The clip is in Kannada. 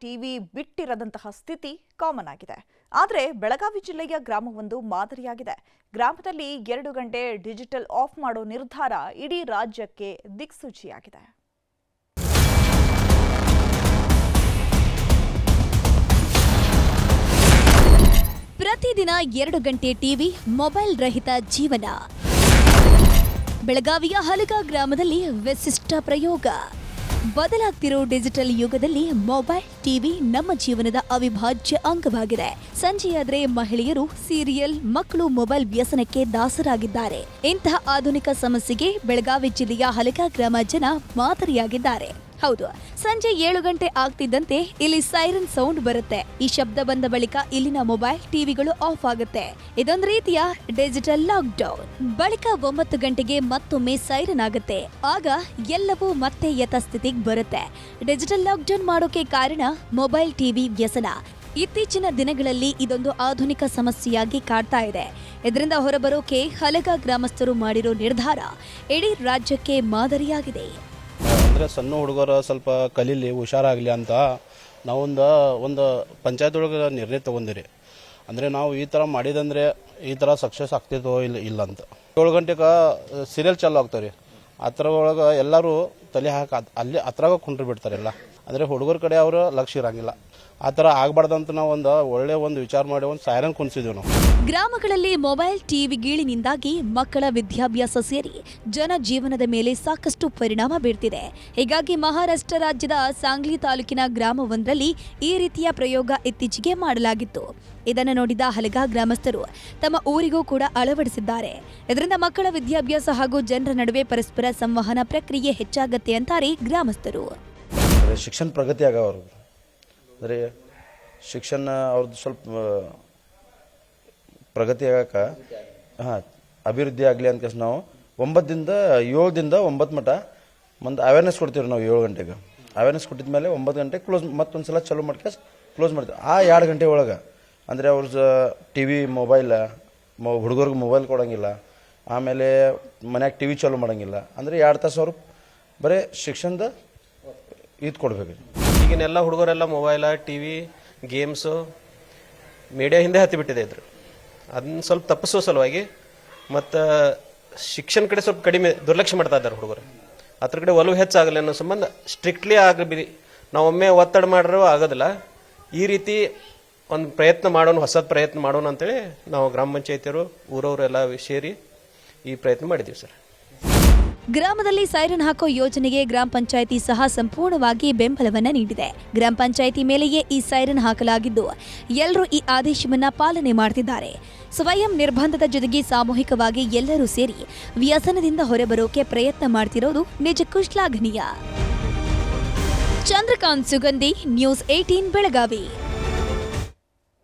ಟಿವಿ ಬಿಟ್ಟಿರದಂತಹ ಸ್ಥಿತಿ ಕಾಮನ್ ಆಗಿದೆ. ಆದರೆ ಬೆಳಗಾವಿ ಜಿಲ್ಲೆಯ ಗ್ರಾಮವೊಂದು ಮಾದರಿಯಾಗಿದೆ. ಗ್ರಾಮದಲ್ಲಿ 2 ಗಂಟೆ ಡಿಜಿಟಲ್ ಆಫ್ ಮಾಡೋ ನಿರ್ಧಾರ ಇಡೀ ರಾಜ್ಯಕ್ಕೆ ದಿಕ್ಸೂಚಿಯಾಗಿದೆ. ಪ್ರತಿದಿನ 2 ಗಂಟೆ ಟಿವಿ, ಮೊಬೈಲ್ ರಹಿತ ಜೀವನ. ಬೆಳಗಾವಿಯ ಹಲಗ ಗ್ರಾಮದಲ್ಲಿ ವಿಶಿಷ್ಟ ಪ್ರಯೋಗ. ಬದಲಾಗ್ತಿರೋ ಡಿಜಿಟಲ್ ಯುಗದಲ್ಲಿ ಮೊಬೈಲ್ ಟಿವಿ ನಮ್ಮ ಜೀವನದ ಅವಿಭಾಜ್ಯ ಅಂಗವಾಗಿದೆ. ಸಂಜೆಯಾದ್ರೆ ಮಹಿಳೆಯರು ಸೀರಿಯಲ್, ಮಕ್ಕಳು ಮೊಬೈಲ್ ವ್ಯಸನಕ್ಕೆ ದಾಸರಾಗಿದ್ದಾರೆ. ಇಂತಹ ಆಧುನಿಕ ಸಮಸ್ಯೆಗೆ ಬೆಳಗಾವಿ ಜಿಲ್ಲೆಯ ಹಲಗ ಗ್ರಾಮ ಜನ ಮಾದರಿಯಾಗಿದ್ದಾರೆ. ಹೌದು, ಸಂಜೆ 7 ಗಂಟೆ ಆಗ್ತಿದ್ದಂತೆ ಇಲ್ಲಿ ಸೈರನ್ ಸೌಂಡ್ ಬರುತ್ತೆ. ಈ ಶಬ್ದ ಬಂದ ಬಳಿಕ ಇಲ್ಲಿನ ಮೊಬೈಲ್ ಟಿವಿಗಳು ಆಫ್ ಆಗುತ್ತೆ. ಇದೊಂದು ರೀತಿಯ ಡಿಜಿಟಲ್ ಲಾಕ್ಡೌನ್. ಬಳಿಕ 9 ಗಂಟೆಗೆ ಮತ್ತೊಮ್ಮೆ ಸೈರನ್ ಆಗುತ್ತೆ. ಆಗ ಎಲ್ಲವೂ ಮತ್ತೆ ಯಥಾಸ್ಥಿತಿಗೆ ಬರುತ್ತೆ. ಡಿಜಿಟಲ್ ಲಾಕ್ಡೌನ್ ಮಾಡೋಕೆ ಕಾರಣ ಮೊಬೈಲ್ ಟಿವಿ ವ್ಯಸನ. ಇತ್ತೀಚಿನ ದಿನಗಳಲ್ಲಿ ಇದೊಂದು ಆಧುನಿಕ ಸಮಸ್ಯೆಯಾಗಿ ಕಾಡ್ತಾ ಇದೆ. ಇದರಿಂದ ಹೊರಬರೋಕೆ ಹಲಗ ಗ್ರಾಮಸ್ಥರು ಮಾಡಿರೋ ನಿರ್ಧಾರ ಇಡೀ ರಾಜ್ಯಕ್ಕೆ ಮಾದರಿಯಾಗಿದೆ. ಅಂದರೆ ಸಣ್ಣ ಹುಡುಗರು ಸ್ವಲ್ಪ ಕಲೀಲಿ, ಹುಷಾರಾಗಲಿ ಅಂತ ಒಂದು ಪಂಚಾಯತ್ ಒಳಗೆ ನಿರ್ಣಯ ತೊಗೊಂಡಿರಿ. ಅಂದರೆ ನಾವು ಈ ಥರ ಮಾಡಿದಂದರೆ ಈ ಥರ ಸಕ್ಸಸ್ ಆಗ್ತಿತ್ತೋ ಇಲ್ಲ ಅಂತ. 7 ಗಂಟೆಗೆ ಸೀರಿಯಲ್ ಚಾಲು ಆಗ್ತಾವೆ ರೀ. ಆ ಥರ ಒಳಗೆ ಎಲ್ಲರೂ ತಲೆ ಹಾಕಿ ಅಲ್ಲಿ ಹತ್ರಾಗ ಕುಂಡ್ರಿ ಬಿಡ್ತಾರೆ ಎಲ್ಲ. ಅಂದರೆ ಹುಡುಗರ ಕಡೆ ಅವರು ಲಕ್ಷ್ಯ ಇರಂಗಿಲ್ಲ. ಆ ಥರ ಆಗಬಾರ್ದಂತ ನಾವು ಒಳ್ಳೆ ವಿಚಾರ ಮಾಡಿ ಸೈರನ್ ಕುಣಿಸಿದ್ವಿ ನಾವು. ಗ್ರಾಮಗಳಲ್ಲಿ ಮೊಬೈಲ್ ಟಿವಿ ಗೀಳಿನಿಂದಾಗಿ ಮಕ್ಕಳ ವಿದ್ಯಾಭ್ಯಾಸ ಸೇರಿ ಜನ ಜೀವನದ ಮೇಲೆ ಸಾಕಷ್ಟು ಪರಿಣಾಮ ಬೀರ್ತಿದೆ. ಹೀಗಾಗಿ ಮಹಾರಾಷ್ಟ್ರ ರಾಜ್ಯದ ಸಾಂಗ್ಲಿ ತಾಲೂಕಿನ ಗ್ರಾಮವೊಂದರಲ್ಲಿ ಈ ರೀತಿಯ ಪ್ರಯೋಗ ಇತ್ತೀಚೆಗೆ ಮಾಡಲಾಗಿತ್ತು. ಇದನ್ನು ನೋಡಿದ ಹಲಗ ಗ್ರಾಮಸ್ಥರು ತಮ್ಮ ಊರಿಗೂ ಕೂಡ ಅಳವಡಿಸಿದ್ದಾರೆ. ಇದರಿಂದ ಮಕ್ಕಳ ವಿದ್ಯಾಭ್ಯಾಸ ಹಾಗೂ ಜನರ ನಡುವೆ ಪರಸ್ಪರ ಸಂವಹನ ಪ್ರಕ್ರಿಯೆ ಹೆಚ್ಚಾಗತ್ತೆ ಅಂತಾರೆ ಗ್ರಾಮಸ್ಥರು. ಶಿಕ್ಷಣ ಪ್ರಗತಿ ಆಗವರು ಅಂದರೆ ಶಿಕ್ಷಣ ಅವ್ರದ್ದು ಸ್ವಲ್ಪ ಪ್ರಗತಿ ಆಗಕ ಅಭಿವೃದ್ಧಿ ಆಗಲಿ ಅಂತ ನಾವು 7 ದಿಂದ 9 ಮಟ್ಟ ಮುಂದೆ ಅವೇರ್ನೆಸ್ ಕೊಡ್ತೀವಿ ನಾವು. 7 ಗಂಟೆಗೆ ಅವೇರ್ನೆಸ್ ಕೊಟ್ಟಿದ ಮೇಲೆ 9 ಗಂಟೆ ಕ್ಲೋಸ್, ಮತ್ತೊಂದ್ಸಲ ಚಾಲೂ ಮಾಡ್ಕೆ ಕ್ಲೋಸ್ ಮಾಡ್ತೀವಿ. ಆ 2 ಗಂಟೆ ಒಳಗೆ ಅಂದರೆ ಅವ್ರ ಟಿವಿ, ಮೊಬೈಲ್, ಹುಡುಗರಿಗೆ ಮೊಬೈಲ್ ಕೊಡೋಂಗಿಲ್ಲ. ಆಮೇಲೆ ಮನ್ಯಾಗ ಟಿವಿ ಚಾಲೂ ಮಾಡೋಂಗಿಲ್ಲ. ಅಂದರೆ 2 ತಾಸು ಅವರು ಬರೀ ಶಿಕ್ಷಣದ ಇದು ಕೊಡ್ಬೇಕು. ಈಗಿನೆಲ್ಲ ಹುಡುಗರೆಲ್ಲ ಮೊಬೈಲ, ಟಿವಿ, ಗೇಮ್ಸು, ಮೀಡಿಯಾ ಹಿಂದೆ ಹತ್ತಿಬಿಟ್ಟಿದೆ ಇದ್ರು. ಅದನ್ನ ಸ್ವಲ್ಪ ತಪ್ಪಿಸೋ ಸಲುವಾಗಿ ಮತ್ತು ಶಿಕ್ಷಣ ಕಡೆ ಸ್ವಲ್ಪ ಕಡಿಮೆ ದುರ್ಲಕ್ಷ್ಯ ಮಾಡ್ತಾ ಇದ್ದಾರೆ ಹುಡುಗರು. ಅದ್ರ ಕಡೆ ಒಲವು ಹೆಚ್ಚಾಗಲಿ ಅನ್ನೋ ಸಂಬಂಧ ಸ್ಟ್ರಿಕ್ಟ್ಲಿ ಆಗಲಿ, ನಾವು ಒಮ್ಮೆ ಒತ್ತಡ ಮಾಡಿರೋ ಆಗೋದಿಲ್ಲ. ಈ ರೀತಿ ಒಂದು ಪ್ರಯತ್ನ ಮಾಡೋಣ, ಹೊಸದು ಪ್ರಯತ್ನ ಮಾಡೋಣ ಅಂತೇಳಿ ನಾವು ಗ್ರಾಮ ಪಂಚಾಯತಿಯವರು, ಊರವರೆಲ್ಲ ಸೇರಿ ಈ ಪ್ರಯತ್ನ ಮಾಡಿದ್ದೀವಿ ಸರ್. ಗ್ರಾಮದಲ್ಲಿ ಸೈರನ್ ಹಾಕೋ ಯೋಜನೆಗೆ ಗ್ರಾಮ ಪಂಚಾಯಿತಿ ಸಹ ಸಂಪೂರ್ಣವಾಗಿ ಬೆಂಬಲವನ್ನ ನೀಡಿದೆ. ಗ್ರಾಮ ಪಂಚಾಯಿತಿ ಮೇಲೆಯೇ ಈ ಸೈರನ್ ಹಾಕಲಾಗಿದ್ದು ಎಲ್ಲರೂ ಈ ಆದೇಶವನ್ನ ಪಾಲನೆ ಮಾಡ್ತಿದ್ದಾರೆ. ಸ್ವಯಂ ನಿರ್ಬಂಧದ ಜೊತೆಗೆ ಸಾಮೂಹಿಕವಾಗಿ ಎಲ್ಲರೂ ಸೇರಿ ವ್ಯಸನದಿಂದ ಹೊರಬರೋಕೆ ಪ್ರಯತ್ನ ಮಾಡ್ತಿರೋದು ನಿಜಕ್ಕೂ ಶ್ಲಾಘನೀಯ. ಚಂದ್ರಕಾಂತ್ ಸುಗಂಧಿ, ನ್ಯೂಸ್ 18 ಬೆಳಗಾವಿ.